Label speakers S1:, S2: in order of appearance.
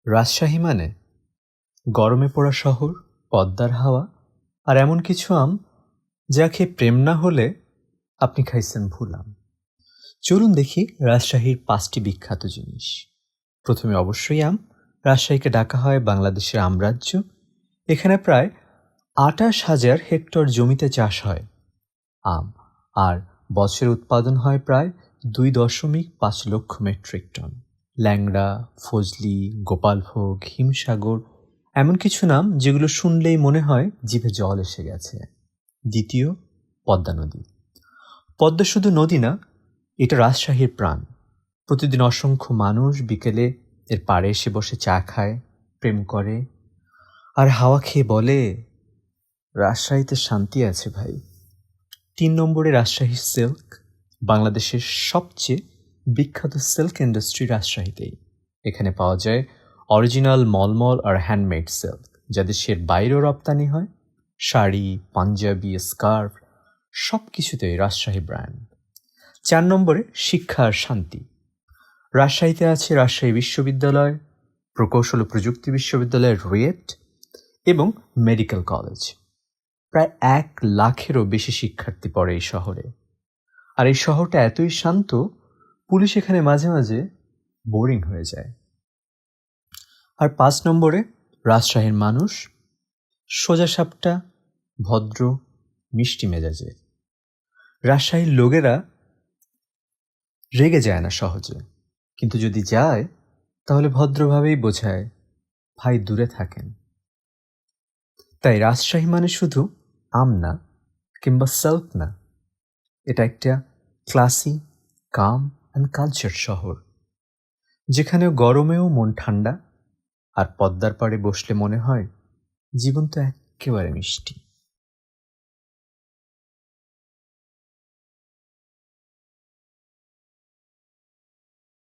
S1: রাজশাহী মানে গরমে পোড়া শহর, পদ্মার হাওয়া আর এমন কিছু আম যা খেয়ে প্রেম না হলে আপনি খাইছেন ভুল আম। চলুন দেখি রাজশাহীর 5টি বিখ্যাত জিনিস। প্রথমে অবশ্যই আম। রাজশাহীকে ডাকা হয় বাংলাদেশের আমরাজ্য। এখানে প্রায় 28,000 হেক্টর জমিতে চাষ হয় আম, আর বছরে উৎপাদন হয় প্রায় 2.5 লক্ষ মেট্রিক টন। ল্যাংড়া, ফজলি, গোপালভোগ, হিমসাগর এমন কিছু নাম যেগুলো শুনলেই মনে হয় জিভে জল এসে গেছে। দ্বিতীয়, পদ্মা নদী। পদ্মা শুধু নদী না, এটা রাজশাহীর প্রাণ। প্রতিদিন অসংখ্য মানুষ বিকেলে এর পাড়ে এসে বসে চা খায়, প্রেম করে আর হাওয়া খেয়ে বলে, রাজশাহীতে শান্তি আছে ভাই। 3 নম্বরে রাজশাহী সিল্ক। বাংলাদেশের সবচেয়ে বিখ্যাত সিল্ক ইন্ডাস্ট্রি রাজশাহীতেই। এখানে পাওয়া যায় অরিজিনাল মলমল আর হ্যান্ডমেড সিল্ক, যা দেশের বাইরেও রপ্তানি হয়। শাড়ি, পাঞ্জাবি, স্কার্ফ সব কিছুতেই রাজশাহী ব্র্যান্ড। 4 নম্বরে শিক্ষা আর শান্তি। রাজশাহীতে আছে রাজশাহী বিশ্ববিদ্যালয়, প্রকৌশল ও প্রযুক্তি বিশ্ববিদ্যালয় রুয়েট এবং মেডিকেল কলেজ। প্রায় 1 লাখেরও বেশি শিক্ষার্থী পড়ে এই শহরে। আর এই শহরটা এতই শান্ত, পুলিশ এখানে মাঝে মাঝে বোরিং হয়ে যায়। আর 5 নম্বরে রাজশাহীর মানুষ সোজাসাপটা, ভদ্র, মিষ্টি মেজাজের। রাজশাহীর লোকেরা রেগে যায় না সহজে, কিন্তু যদি যায় তাহলে ভদ্রভাবেই বোঝায়, ভাই দূরে থাকেন। তাই রাজশাহী মানে শুধু আম না কিংবা সিল্ক না, এটা একটা ক্লাসি, কাম অ্যান্ড কালচার শহর, যেখানে গরমেও মন ঠান্ডা আর পদ্মার পাড়ে বসলে মনে হয় জীবন তো একেবারে মিষ্টি।